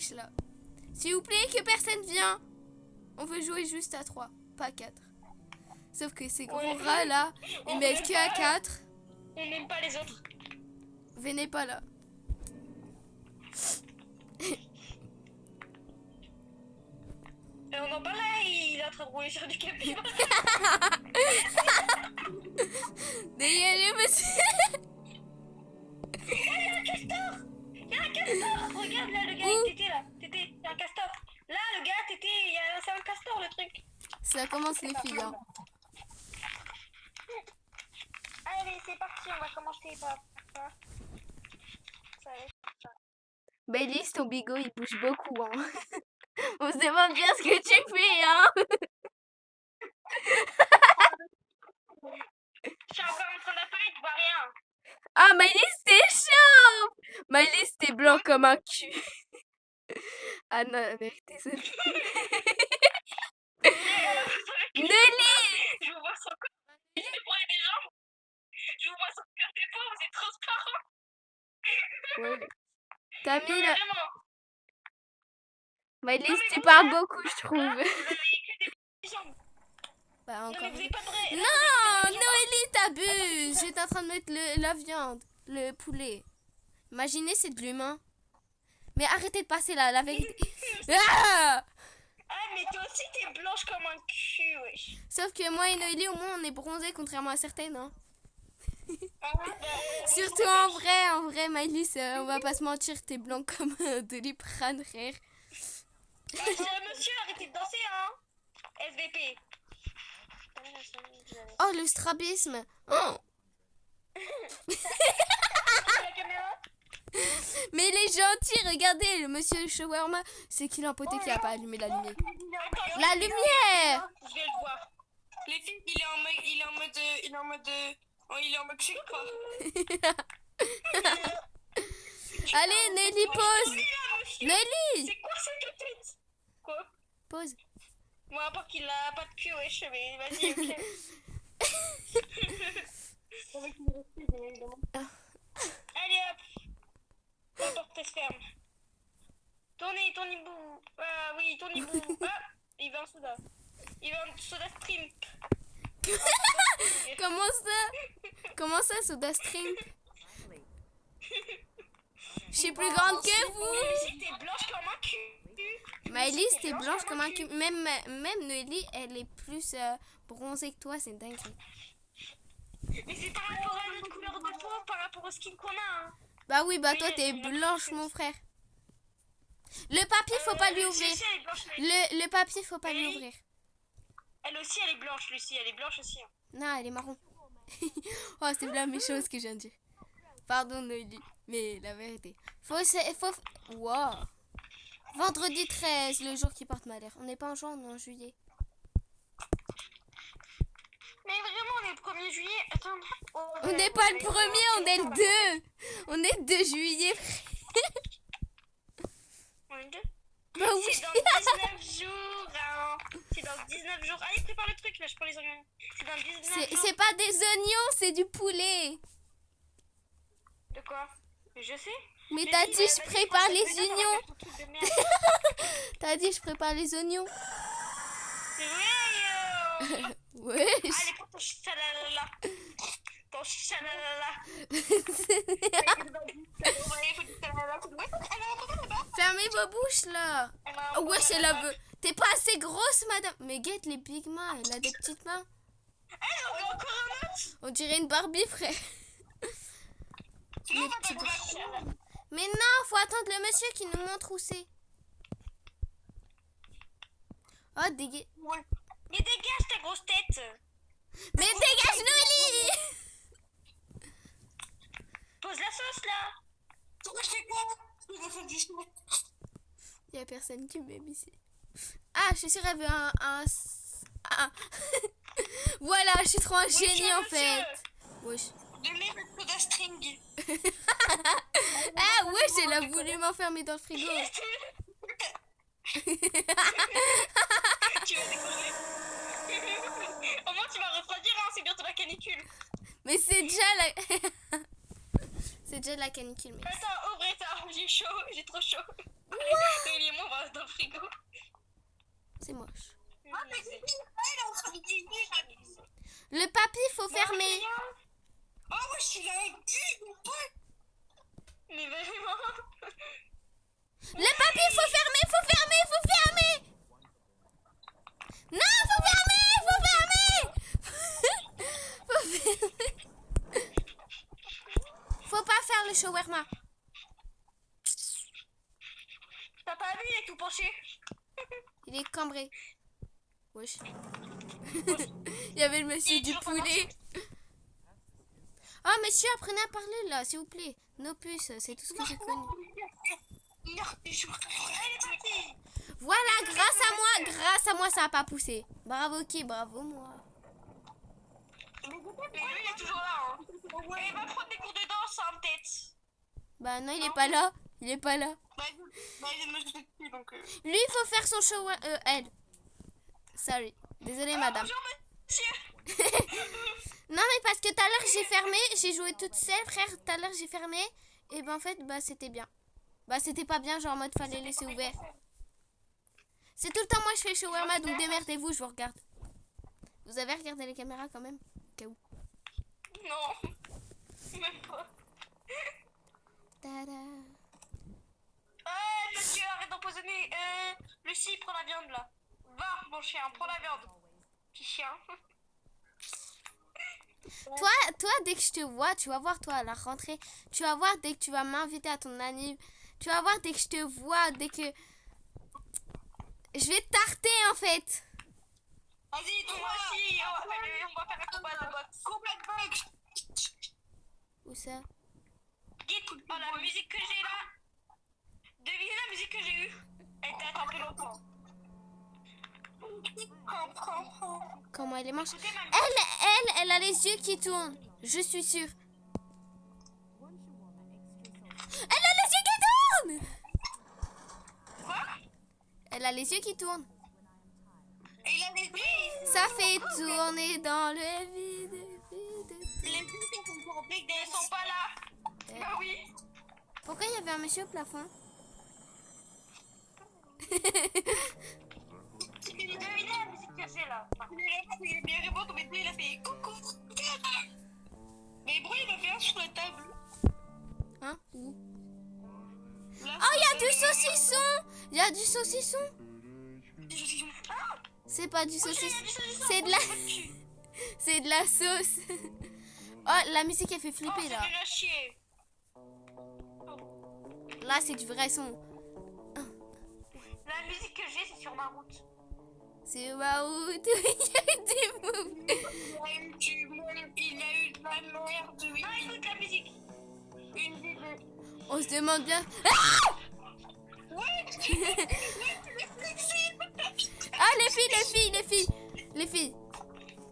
bouche là. S'il vous plaît, que personne vient. On veut jouer juste à 3, pas à 4. Sauf que ces gros rats là, ils mettent que à 4. On n'aime pas les autres. Venez pas là. Et on en parle là, il est en train de rouler sur du capivara. Dégagez, monsieur. Il y a un castor. Regarde là, le gars avec Tété là. Tété, c'est un castor. Là, le gars, Tété, c'est un castor le truc. Ça commence les filles. Hein. Allez, c'est parti, on va commencer par ça. Ça va être ça. Baileys, ton bigot il bouge beaucoup. Hein. On se demande bien ce que tu fais. Hein. Je suis encore en train d'apparaître, tu vois rien. Ah, Maëlys, t'es chauve. Maëlys, t'es blanc comme un cul. Ah non, la vérité, c'est... Nelly. Je vous vois son corps. Il est pour les jambes. Je vous vois son cœur des fois, vous êtes transparent. Ouais. T'as mis là... Vraiment. Maëlys, tu parles beaucoup, je trouve. Vous avez que des jambes. Bah, Non, encore. mais vous avez pas de vrai. Non, Noélie, t'abuses. J'étais en train de mettre la viande, le poulet. Imaginez, c'est de l'humain. Mais arrêtez de passer là, la vérité. Ah, Ah, mais toi aussi, t'es blanche comme un cul, wesh. sauf que moi et Noélie, au moins, on est bronzés, contrairement à certaines. Hein. Ah, Surtout en vrai, Maëlys, on va pas se mentir, t'es blanc comme Doliprane, frère. Monsieur, arrêtez de danser, hein. SVP. Oh, le strabisme. Oh. La caméra. Mais il est gentil, regardez, le monsieur shawarma, c'est qu'il a un poté qui a pas allumé la lumière. La lumière. Je vais le voir. Les filles, il est en mode chic, quoi. Allez, Nelly, pause. Nelly, C'est quoi cette tête? Quoi? pause. Moi, à part qu'il a pas de cul, wesh, mais vas-y, ok. Allez, hop. La porte se ferme. Tournez, bout. Ah oui, tournez bout. Ah, il veut un soda. Il veut un soda stream. Comment ça, Soda Stream? Je suis plus grande que vous. T'es blanche comme un cul. Maëlys, t'es blanche comme un cul. Même Nelly, elle est plus bronzée que toi, c'est dingue. Mais c'est par rapport à notre couleur de peau, par rapport au skin qu'on a. Hein. Bah oui, bah toi, t'es blanche, mon frère. Le papier, faut pas lui ouvrir. Lucie, elle est blanche, Le papier, faut pas lui ouvrir. Elle aussi, elle est blanche, Lucie. Elle est blanche aussi. Hein. Non, elle est marron. Oh, c'est la même chose que je viens de dire. Pardon, Nelly, mais la vérité. Wow. Vendredi 13, le jour qui porte malheur. On n'est pas en juin, on est en juillet. Mais vraiment, on est le 1er juillet. Attends. On n'est pas le 1er, on est le 2. On est le 2 juillet. On est le 2. Bah oui. C'est dans 19 jours. Hein. C'est dans 19 jours. Allez, prépare le truc là, je prends les oignons. C'est dans 19 jours. C'est pas des oignons, c'est du poulet. De quoi? Mais je sais. Mais t'as dit je prépare les oignons. T'as dit je prépare les oignons. Ouais. Ouais. Allez, prends ton chalalala. Ton chalalala. Fermez vos bouches là. Oh, ouais, c'est la veut. T'es pas assez grosse, madame. Mais guette les big mains, elle a des petites mains. On dirait une Barbie, frère. Les petits bras. Mais non, faut attendre le monsieur qui nous montre où c'est. Oh, dégage. Mais dégage ta grosse tête. Mais dégage, Noélie. Pose la sauce là. Je fais quoi? Je vais faire du chou. Y'a personne qui m'aime ici. Ah, je suis sûre, elle veut un... Voilà, je suis trop un génie en fait. Wesh. Donnez le soda string. Ah wesh, elle a voulu m'enfermer dans le frigo. Tu vas décoller. Au moins tu vas refroidir, hein, c'est bientôt la canicule. Mais c'est déjà la... c'est déjà la canicule. Mais... Attends, ouvre ça, j'ai chaud, j'ai trop chaud. Il est moins dans le frigo. C'est moche. Ah, mais c'est elle en train de dire. Le papy, faut fermer. Oh, moi, je suis là avec lui, mon pote. Mais vraiment. Le papy, faut fermer, faut fermer, faut fermer. Non, faut fermer, faut fermer. Faut fermer. Faut pas faire le shawarma. T'as pas vu, il est tout penché. Il est cambré. Wesh. Il y avait le monsieur du poulet. Oh, monsieur, apprenez à parler là, s'il vous plaît. Nos puces, c'est tout ce que j'ai connu. Elle est partie. Voilà, grâce à moi, ça a pas poussé. Bravo qui? Bravo moi. Mais lui, il est toujours là. Hein. Et il va prendre des cours de danse, hein, peut-être. Bah non, il est pas là. Il est pas là. Bah, il vient de me jeter dessus, donc... Lui, il faut faire son show. Elle. Sorry. Désolée, madame. Bonjour, monsieur. Non, mais parce que tout à l'heure, j'ai fermé. J'ai joué toute seule, frère. Tout à l'heure, j'ai fermé. Et ben, en fait, bah, c'était bien. Bah, c'était pas bien, genre en mode fallait laisser ouvert. C'est tout le temps moi, je fais shawarma, donc démerdez-vous, je vous regarde. Vous avez regardé les caméras quand même? Au cas où. Non. Même pas. Tada. Monsieur, arrête d'empoisonner. Lucie, prends la viande là. Va, mon chien, prends la viande. Petit chien. Toi, dès que je te vois, tu vas voir, toi, à la rentrée, tu vas voir, dès que tu vas m'inviter à ton anniv, tu vas voir, dès que je te vois, dès que... Je vais te tarter, en fait. Vas-y, toi aussi, on va faire un combat de boxe. Combat de boxe. Où ça? Guide, oh, la musique que j'ai là. Devinez la musique que j'ai eue. Elle date un peu longtemps. Comment elle est manche? Écoutez ma musique. Elle a les yeux qui tournent. Je suis sûre. Elle a les yeux qui tournent. Quoi? Elle a les yeux qui tournent. Et il a des billes. Ça fait tourner dans le vide. Les billes sont pour break Ils dance. sont pas là. Bah oui. Pourquoi il y avait un monsieur au plafond? Devinez la musique que j'ai là. Il a bien répondu, mais il a fait coucou. Mais pourquoi il a fait un sur la table? Hein? Où? Là, Oh, il y a du saucisson. Il y a du saucisson. C'est pas du saucisson. C'est de la... C'est de la sauce. Oh, la musique, elle fait flipper, Oh, là. c'est nul à chier. Là, c'est du vrai son. La musique que j'ai, c'est sur ma route. C'est waouh. Il y a des mots. il a eu du monde, il a eu de la merde. Oui. Non, écoute la musique. Une vidéo. On se demande bien. Ouais, Ah, les filles.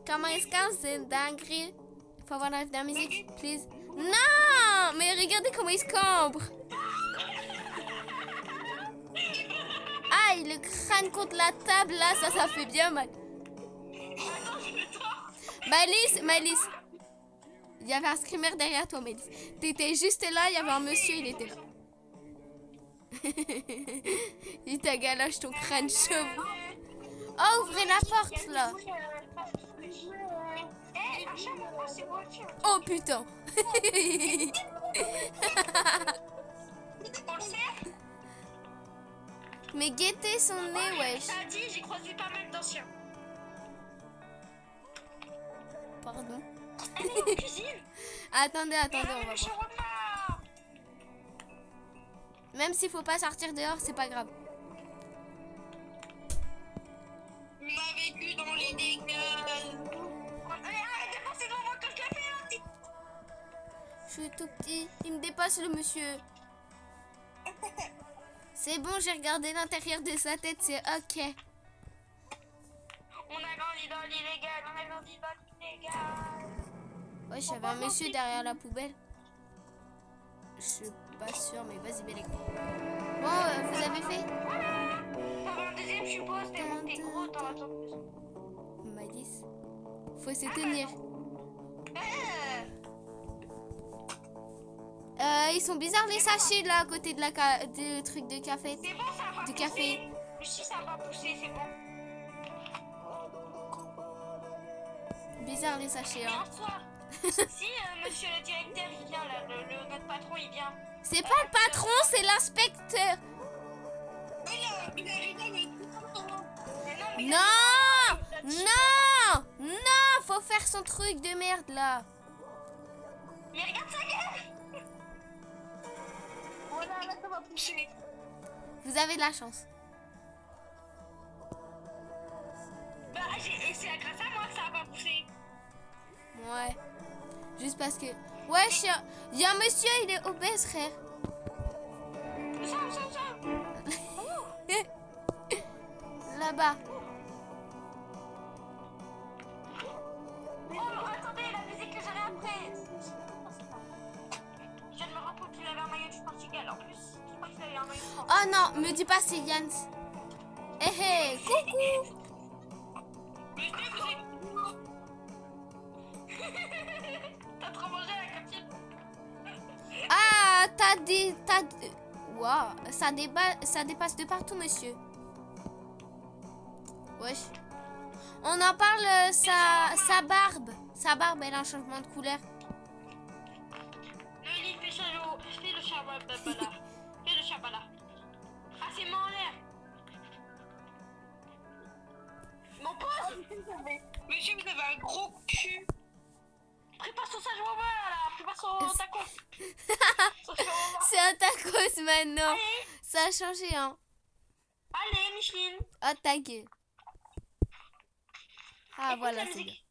Comment est-ce qu'on c'est dinguerie? Faut avoir la musique, please. Non, mais regardez comment il se cambre. Aïe, le crâne contre la table, là, ça fait bien mal. Malice. Il y avait un screamer derrière toi, Malice. T'étais juste là, il y avait un monsieur, il était là. Il t'a galoche ton crâne chauve. Oh, ouvrez la porte, là. À chaque fois, c'est voiture. Oh, putain. On le sait? Mais guettez son nez, wesh. Ça a dit, j'ai croisé pas mal d'anciens. Pardon. Elle est en cuisine. Attendez, on va Le voir. shawarma. Même s'il faut pas sortir dehors, c'est pas grave. on a vécu dans les dégâts. Allez, arrête de passer devant moi comme je l'ai fait, là, petit. Je suis tout petit. Il me dépasse, le monsieur. C'est bon, j'ai regardé l'intérieur de sa tête, c'est ok. On a grandi dans l'illégal, Ouais, j'avais un monsieur derrière la poubelle. Je suis pas sûre, mais vas-y, belle écoute. Bon, vous avez fait? T'avais un deuxième, je suppose, mais bon, t'es gros, t'en attends plus. Malice. Faut se tenir. Ils sont bizarres les sachets là à côté de du truc de café. C'est bon, ça va pas Du pousser. café. Mais si ça va pas pousser, c'est bon. Bizarre les sachets. Mais Hein. en soi, si monsieur le directeur il vient là, notre patron il vient. C'est pas le patron, c'est l'inspecteur. Il a arrivé, mais Mais non, mais Non, non, non, faut faire son truc de merde là. Mais regarde sa gueule. voilà, là, ça va pousser. Vous avez de la chance. Bah, et c'est grâce à moi que ça va pas pousser. Ouais. Juste parce que. Ouais, il y a un monsieur, il est obèse, frère. Ça. Là-bas. Oh, attendez, la musique que j'avais après. Je viens de me rendre compte qu'il avait un maillot du Portugal. En plus, je crois qu'il avait un maillot de France. Oh non, me dis pas c'est Yann. Hé hé, coucou. Mais vous êtes... T'as trop mangé la copine. Ah, Waouh, ça dépasse de partout, monsieur. Wesh. On en parle, sa barbe. Sa barbe, elle a un changement de couleur. Noélie, fais le chabala. Fais le chabala. Ah, c'est main en l'air. Mon pote. Monsieur, vous avez un gros cul. Prépare son chihuahua là. Prépare son taco. Son chihuahua. C'est un tacos maintenant. Allez, Ça a changé, hein. allez, Micheline. Oh, ta gueule. Ah, Écoute voilà, la c'est bien. musique.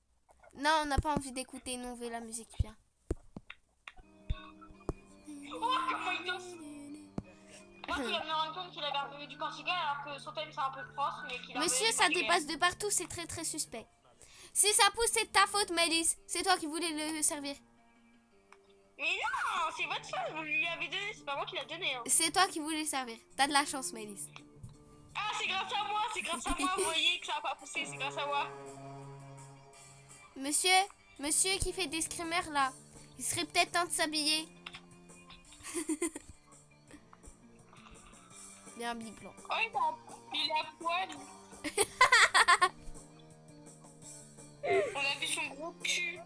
Non, on n'a pas envie d'écouter, nous on veut la musique, viens. Oh, comment il danse. Moi, je viens de me rendre compte qu'il avait un maillot du Portugal alors que son thème c'est un peu France, mais qu'il a un Monsieur, maillot du ça Portugal. dépasse de partout, c'est très très suspect. Si ça pousse, c'est de ta faute, Mélisse. C'est toi qui voulais le servir. Mais non, c'est votre faute, vous lui avez donné, c'est pas moi qui l'a donné. Hein. C'est toi qui voulais le servir. T'as de la chance, Mélisse. Ah, c'est grâce à moi, vous voyez que ça a pas poussé, c'est grâce à moi. Monsieur qui fait des screamers là, il serait peut-être temps de s'habiller. Il y a un big blanc. Oh, il est à poil. On a vu son gros cul.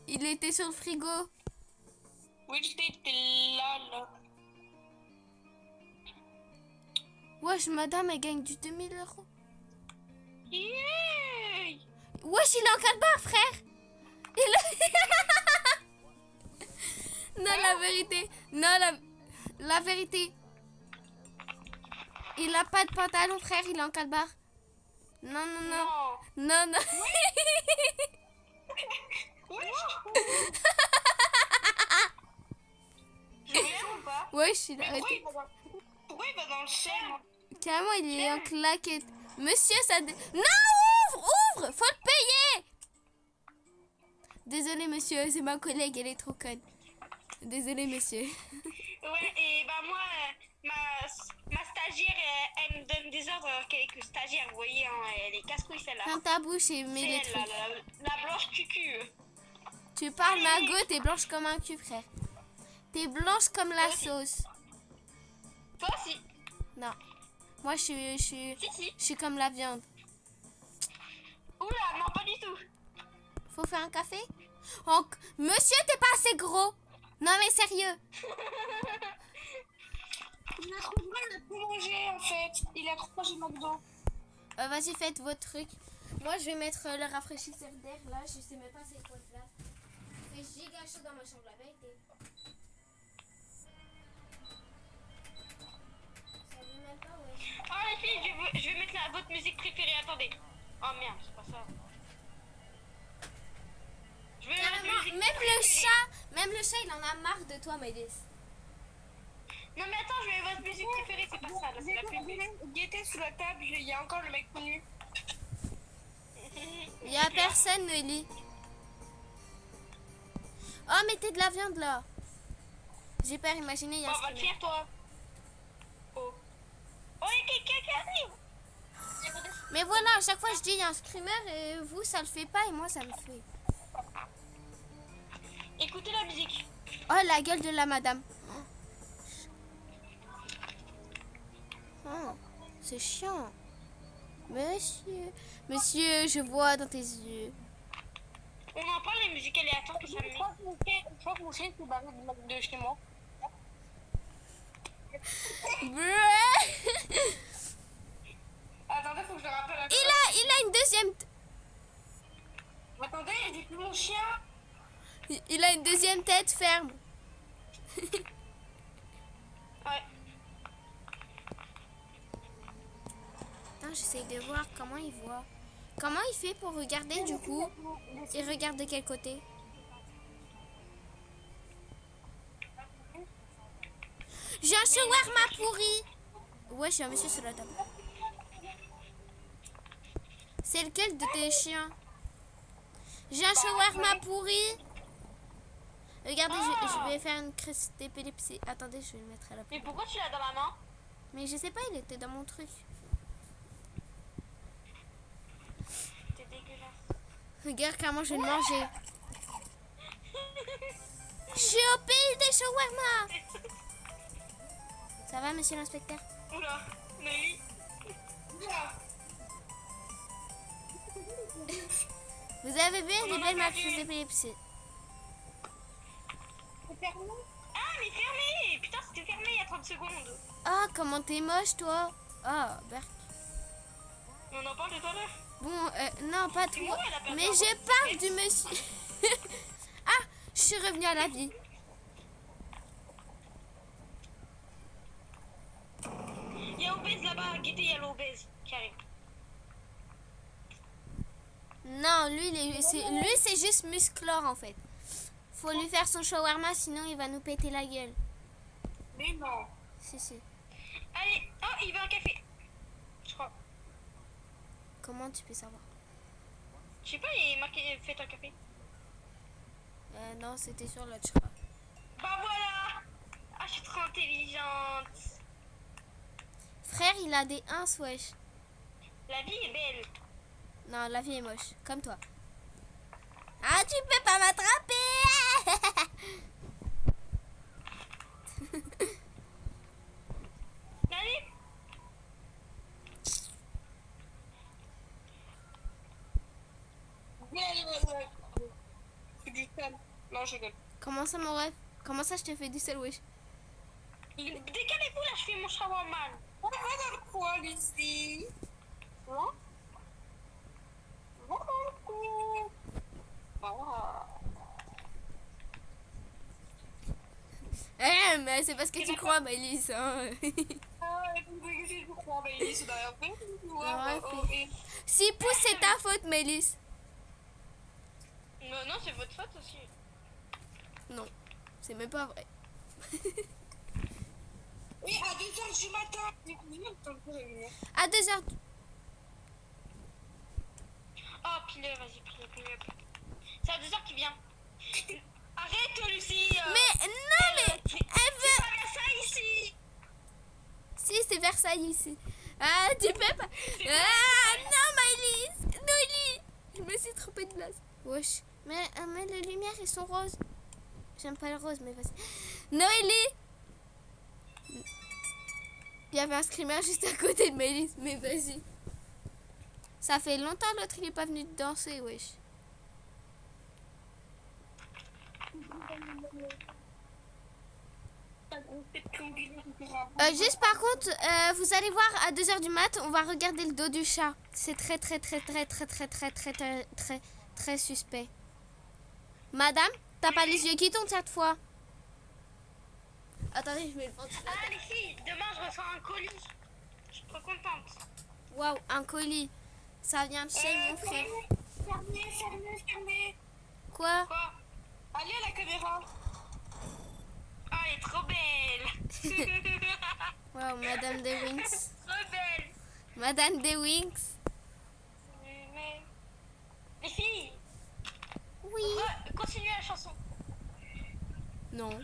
Il était sur le frigo. Oui, j'étais là. Wesh, madame, elle gagne du 2000 €. Yeah. Wesh, il est en 4 barres, frère. Non, la vérité. Non, la vérité. Il a pas de pantalon, frère, il est en 4 barres. Non, non, non. Non. Non, non. Oui. Je l'aime ou pas? Wesh, il a Mais arrêté. pourquoi il va dans le ciel? Carrément, il est en claquette. Monsieur, ça... Non, ouvre, faut le payer. Désolé, monsieur, c'est ma collègue, elle est trop conne. Désolé, monsieur. Ouais, et bah moi, ma stagiaire, elle me donne des ordres alors qu'elle est que stagiaire, vous voyez, hein, elle est casse-couille celle-là. Ferme ta bouche et C'est mets les elle, trucs. la blanche cucu. Tu parles, Margot, t'es blanche comme un cul, frère. T'es blanche comme la sauce. Toi aussi. Non. Moi, je Si. suis comme la viande. Oula, non, pas du tout. Faut faire un café? Monsieur, t'es pas assez gros. Non, mais sérieux. Il a trop mangé en fait. Il a trop mangé McDo. Vas-y, faites votre truc. Moi, je vais mettre le rafraîchisseur d'air là. Je sais même pas c'est quoi de place. Il fait giga chaud dans ma chambre, la vérité. Ça veut même pas, ouais. Oh les filles, je vais mettre votre musique préférée, attendez. Oh merde, c'est pas ça. Je vais mettre Carrément, votre musique même préférée. même le chat, il en a marre de toi, Maëlys. Non mais attends, je vais mettre votre musique préférée, c'est pas ça, là, c'est la plus. Guettez sous la table, il y a encore le mec connu. Il y a personne, Nelly. Oh, mettez de la viande là. J'ai peur, imaginez, il y a Bon, un va te screamer. faire toi. Oh. Oh, il y a quelqu'un qui arrive. Mais voilà, à chaque fois je dis il y a un screamer et vous ça le fait pas et moi ça le fait. Écoutez la musique. Oh, la gueule de la madame. Oh, c'est chiant. Monsieur, je vois dans tes yeux. On en parle, les musiques aléatoires que ça me met. Je crois que mon chien s'est barré de chez moi. Attendez, faut que je le rappelle. Il a une deuxième... Attendez, j'ai plus mon chien. Il a une deuxième tête ferme. Ouais. Attends, j'essaye de voir comment il voit. Comment il fait pour regarder du coup? Il regarde de quel côté? J'ai un shawarma pourri. Ouais, j'ai un monsieur sur la table. C'est lequel de tes chiens? J'ai un shawarma pourri. Regardez, je vais faire une crise d'épilepsie. Attendez, je vais le mettre à la Mais place. pourquoi tu l'as dans la main? Mais je sais pas, il était dans mon truc. T'es dégueulasse. Regarde comment je vais le manger. Je suis au pays des shawarma. Ça va, monsieur l'inspecteur? Oula, mais Vous avez vu, elle est belle ma crise d'épilepsie. Ah, mais fermé! Putain, c'était fermé il y a 30 secondes. Ah, comment t'es moche, toi. Ah, Berk. On en parle de toi là? Bon, non, pas C'est toi. moi, elle a perdu Mais un je peu. parle du monsieur. Ah, je suis revenue à la vie. Il y a obèse là-bas, guettez, il y a l'obèse qui arrive. Non, lui, c'est juste musclore, en fait. Faut lui faire son shawarma, sinon il va nous péter la gueule. Mais non. Si, si. Allez, oh, il veut un café. Je crois. Comment tu peux savoir? Je sais pas, il est marqué faites un café. Non, c'était sur l'autre, je crois. Bah voilà! Ah, je suis trop intelligente. Frère, il a des 1, wesh. La vie est belle. Non, la vie est moche, comme toi. Ah, tu peux pas m'attraper. Allez! C'est du sel. Non, je rigole. Comment ça, mon rêve? Comment ça, je te fais du sel, wesh? Décalez-vous là, je fais mon shawarma. On va dans le coin, Lucie. Non? Va dans le coin. Ah. Mais c'est parce que tu crois, Maëlys. Hein. Ah, je crois, mais il est sur derrière. Ouais, Si pousse, c'est ta faute, Maëlys. Non, c'est votre faute aussi. Non, c'est même pas vrai. Oui, à 2h du matin. À 2h. Oh, pile, vas-y, pile. C'est à 2h qu'il vient. Arrête, Lucie. Mais non, mais elle C'est veut. pas Versailles ici. Si, c'est Versailles ici. Ah, tu peux pas. Ah, non, Maëlys. Noélie. Je me suis trompée de place. Wesh. Mais les lumières, elles sont roses. J'aime pas le rose, mais vas-y. Noélie. Il y avait un screamer juste à côté de Maëlys, mais vas-y. Ça fait longtemps l'autre il est pas venu danser, wesh. Juste par contre, vous allez voir à 2h du mat, on va regarder le dos du chat. C'est très suspect. Madame, t'as pas les yeux qui tournent cette fois? Attendez, je mets le ventilateur. Ah, les filles, demain je reçois un colis. Je suis trop contente. Waouh, un colis. Ça vient de chez mon frère. Fermez. Quoi? Quoi? Allez à la caméra. Ah, elle est trop belle. Waouh, Madame des Wings. Trop belle. Madame des Wings. Mais... Les filles, Oui. continuez la chanson. Non.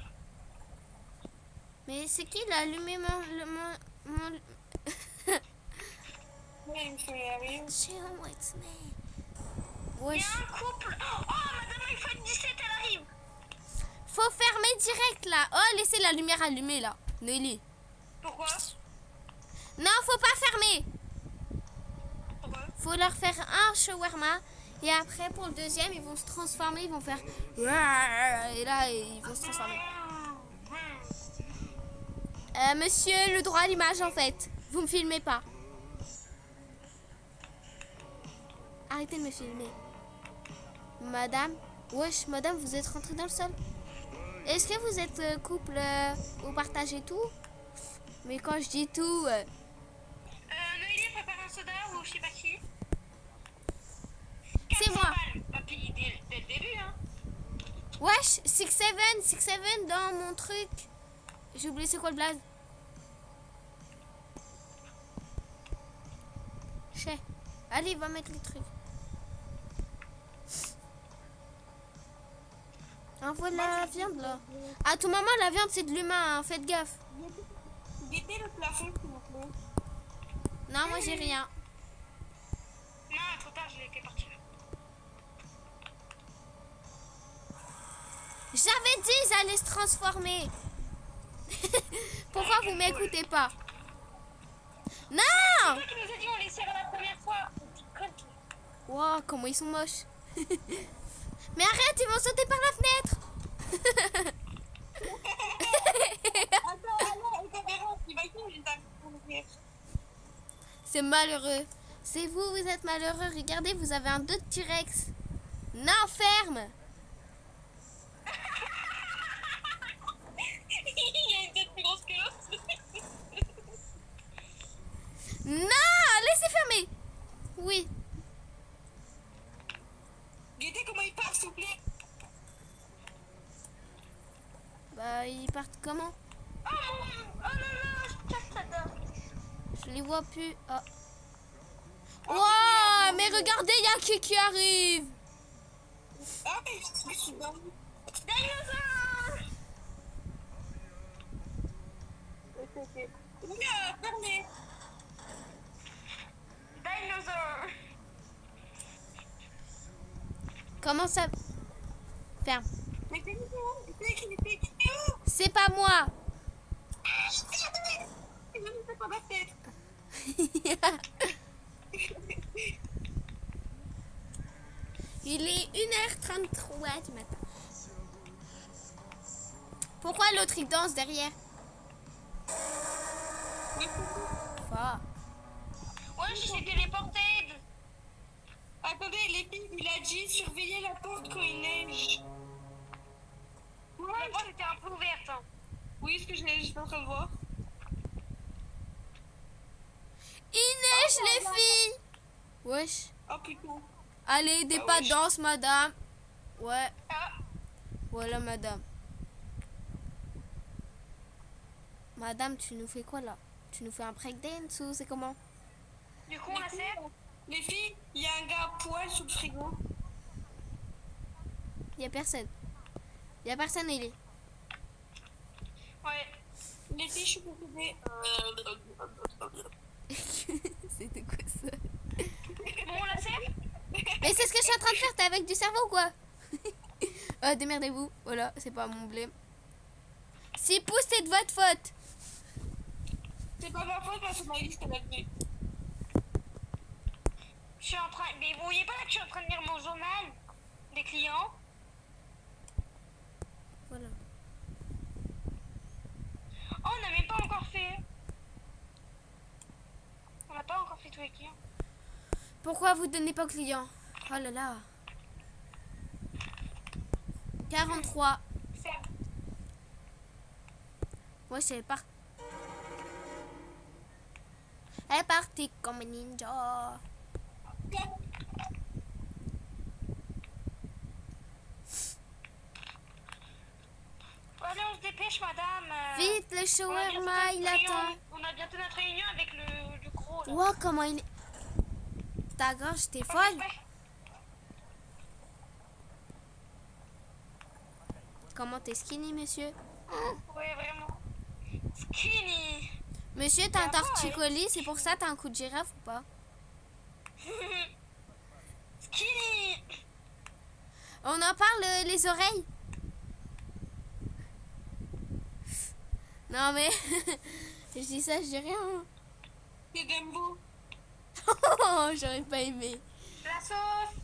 Mais c'est qui l'a allumé mon... She with me. Il y Wesh. a un couple. Oh, Madame iPhone 17, elle arrive. Faut fermer direct là. Oh, laissez la lumière allumée là. Noélie. Pourquoi? Non, faut pas fermer. Pourquoi? Faut leur faire un shawarma. Et après, pour le deuxième, ils vont se transformer. Ils vont faire... Et là, ils vont se transformer. Monsieur, le droit à l'image, en fait. Vous me filmez pas. Arrêtez de me filmer. Madame. Wesh, madame, vous êtes rentrée dans le sol. Est-ce que vous êtes couple vous partagez tout? Mais quand je dis tout... Noélie prépare un soda ou je sais pas qui. C'est moi. Papy, dès le début, hein. Wesh, 6-7 dans mon truc. J'ai oublié c'est quoi le blaze. Chais. Allez, va mettre les trucs. Envoie la viande là. À tout moment, la viande c'est de l'humain, hein. Faites gaffe. Guettez le plafond, s'il vous plaît. Non, moi j'ai rien. Non, trop tard, je l'ai fait partir. J'avais dit ils allaient se transformer. Pourquoi vous m'écoutez pas? Non! C'est toi qui nous a dit on les serre la première fois. Wow, comment ils sont moches. Mais arrête, ils vont sauter par la fenêtre. Attends, il va y les ouvrir. C'est malheureux. C'est vous, vous êtes malheureux. Regardez, vous avez un dos de T-Rex. Non, ferme. Il a une tête plus grosse que l'autre. Non, laissez fermer. Oui. Guettez comment il part, s'il vous plaît. Bah, ils partent comment? Oh là là, je casse ta dent. Je les vois plus. Oh. Wow, mais regardez, il y a qui arrive. Ah, mais je suis dans le... Dinosaure. Oula, fermez. Dinosaure. Comment ça? Ferme. Mais c'est où? C'est pas moi. Il me fait pas ma tête. Il est 1h33 du matin. Pourquoi l'autre il danse derrière? Ah. Ouais, je suis téléporté. Attendez, les filles, il a dit surveiller la porte quand il neige. La porte était un peu ouverte. Hein. Oui, ce que j'étais en train de voir. Il neige les filles. Wesh. Oh putain. Allez, des Ah pas wesh. danse madame. Ouais. Ah, Voilà madame. Madame, tu nous fais quoi là? Tu nous fais un breakdance ou c'est comment? du coup, on la serre. Les filles, il y a un gars à poil sous le frigo. Y a personne. Y a personne, il est. Ouais. Les filles, je suis possédée. C'était quoi ça? Bon, on la serre. Mais c'est ce que je suis en train de faire, t'es avec du cerveau ou quoi? Démerdez-vous, voilà, c'est pas mon blé. Si pousse, c'est de votre faute. C'est pas ma faute parce que ma liste elle a donné. Je suis en train. Mais vous voyez pas là que je suis en train de lire mon journal des clients. Voilà. Oh, on n'a même pas encore fait. On n'a pas encore fait tous les clients. Pourquoi vous donnez pas aux clients? Oh là là. 43. Serre. Moi, c'est parti. Elle est partie comme un ninja. Allez, on se dépêche, madame. Vite, le On a bientôt shawarma, notre il réunion. attend. On a bientôt notre réunion avec le gros. Là. Wow, comment il est. Ta gorge, t'es folle. Ouais. Comment t'es skinny, monsieur? Ouais, vraiment. Skinny. Monsieur, t'as un Ça va, torticolis, c'est pour ça t'as un coup de girafe ou pas? Skinny. On en parle les oreilles? Non mais, je dis ça, je dis rien. C'est Dumbo. Oh, j'aurais pas aimé. La sauce.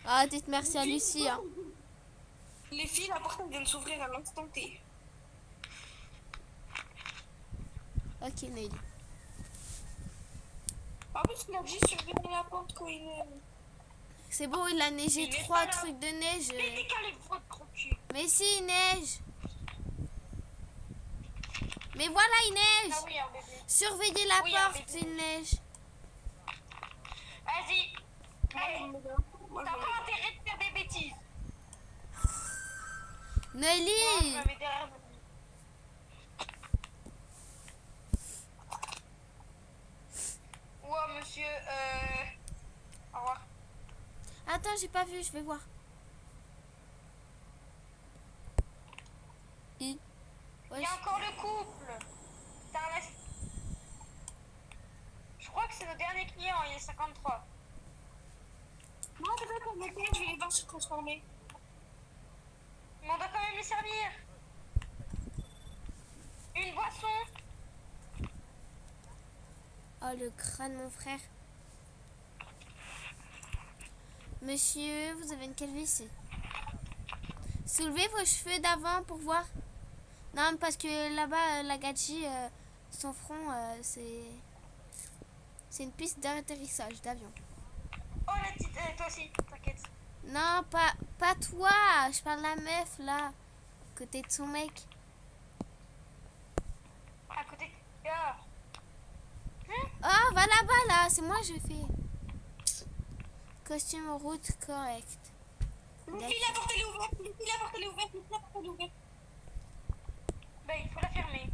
Ah, dites merci à Lucie. Hein. Les filles, la porte elle vient de s'ouvrir à l'instant T. Ok, Nelly. En plus, il a dit surveiller la porte quand il est... C'est bon, il a neigé Il est 3 pas là. trucs de neige. Mais décalez votre gros cul. Mais si, il neige. Mais voilà, il neige. Ah oui, un bébé. Surveillez la Oui, un porte, bébé. il neige. Vas-y. Hey, Moi, t'as pas intérêt de faire des bêtises. Moi, je Nelly. me mets derrière vous. Ouais, monsieur, au revoir. Attends, j'ai pas vu, je vais voir. I. Il Ouais, y a encore le couple. T'as un Je crois que c'est le dernier client, il est 53. Moi, peut-être qu'on est je vais les voir se transformer. Mais on doit quand même les servir. Une boisson. Oh, le crâne, mon frère. Monsieur, vous avez une calvitie. Soulevez vos cheveux d'avant pour voir. Non, parce que là-bas, la Gadji, son front, c'est une piste d'atterrissage d'avion. Oh, la petite, toi aussi, t'inquiète. Non, pas toi. Je parle de la meuf, là. Côté de son mec. À côté. Ah. Oh, va là-bas, là. C'est moi, je fais. Costume route correct. Les filles, la porte elle est ouverte. Les filles, la porte elle est ouverte. Les filles, la porte elle est ouverte. Bah, il faut la fermer.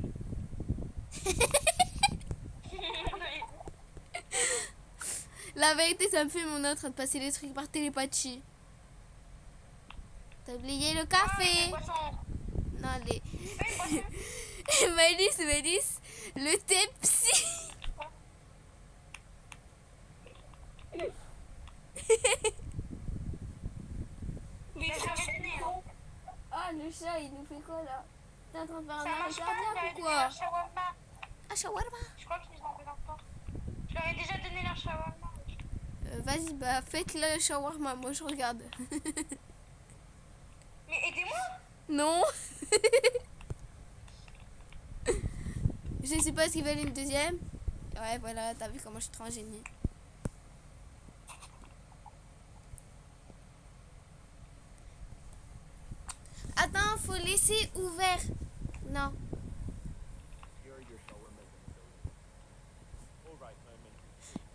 La vérité, ça me fait mon en train de passer les trucs par télépathie. T'as oublié le Ah, café. une boisson. Non, les... Fais une boisson. Malice, le thé psy. Mais Mais j'avais donné. Hein. Ah, le chat, il nous fait quoi, là? T'es en train de faire un Ça arrêt marche pas, cardiaque j'avais ou donné quoi? leur shawarma. Ah, shawarma. Je crois qu'ils ont fait longtemps. Je leur ai déjà donné leur shawarma. Vas-y, bah, faites le shawarma. Moi, je regarde. Mais aidez-moi. Non. Je sais pas ce qu'ils veulent une deuxième. Ouais, voilà, t'as vu comment je suis trop un génie. Attends, faut laisser ouvert. Non.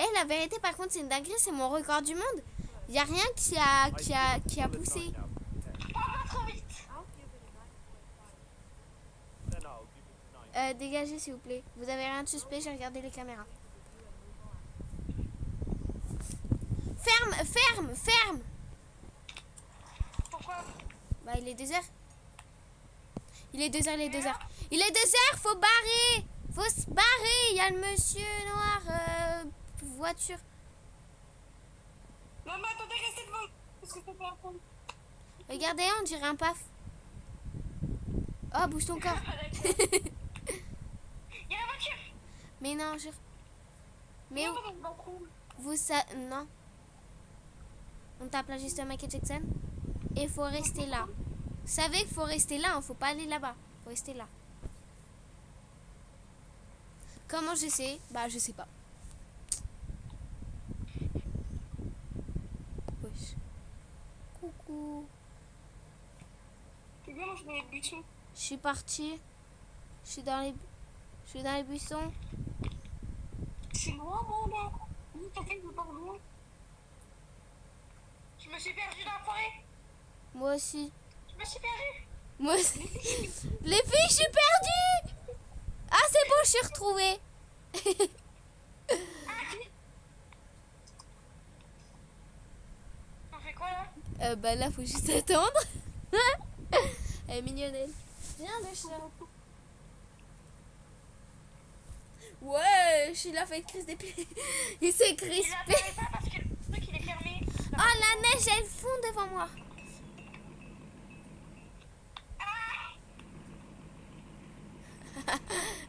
Eh, la vérité, par contre, c'est une dinguerie, c'est mon record du monde. Y a rien qui a poussé. Pas trop vite. Dégagez, s'il vous plaît. Vous avez rien de suspect, j'ai regardé les caméras. Ferme. Pourquoi? Bah, il est 2h. Il est 2h, faut barrer. Faut se barrer. Il y a le monsieur noir, voiture. Non, mais attendez, restez devant. Parce que c'est pas un fond. Regardez, on dirait un paf. Oh, bouge ton corps. Il y a la voiture. Mais non, jure. Mais Non, dans le trou. vous ça non. On tape là juste Michael Jackson. Et il faut rester là. Vous savez qu'il faut rester là, hein, faut pas aller là-bas. Faut rester là. Comment je sais? Bah, je sais pas. Wesh. Coucou. C'est bien, moi je vais les buissons. Je suis partie. Je suis dans les buissons. C'est loin, moi, là. Oui, t'as fait, je pars loin. Je me suis perdue dans la forêt. Moi aussi. Je me suis perdue. Moi aussi. Les filles, je suis perdue. Ah, c'est bon, je suis retrouvée. On fait quoi là? Bah là, faut juste attendre. Elle est mignonne, elle. Viens, le chat. Ouais, je suis là, fait une crise d'épée. Il s'est Il crispé. apparaît pas parce que le truc il est fermé. Oh, la neige, elle fond devant moi.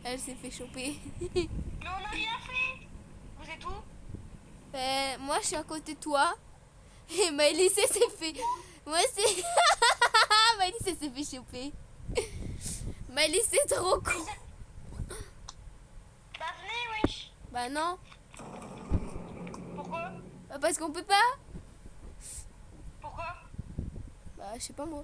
Elle s'est fait choper. Mais on n'a rien fait. Vous êtes où? Moi, je suis à côté de toi. Et Maëlys s'est fait... Moi, c'est... Maëlys s'est fait choper. Maëlys, c'est trop con. Bah venez, wesh. Bah non. Pourquoi? Bah, parce qu'on peut pas. Pourquoi? Bah, je sais pas moi.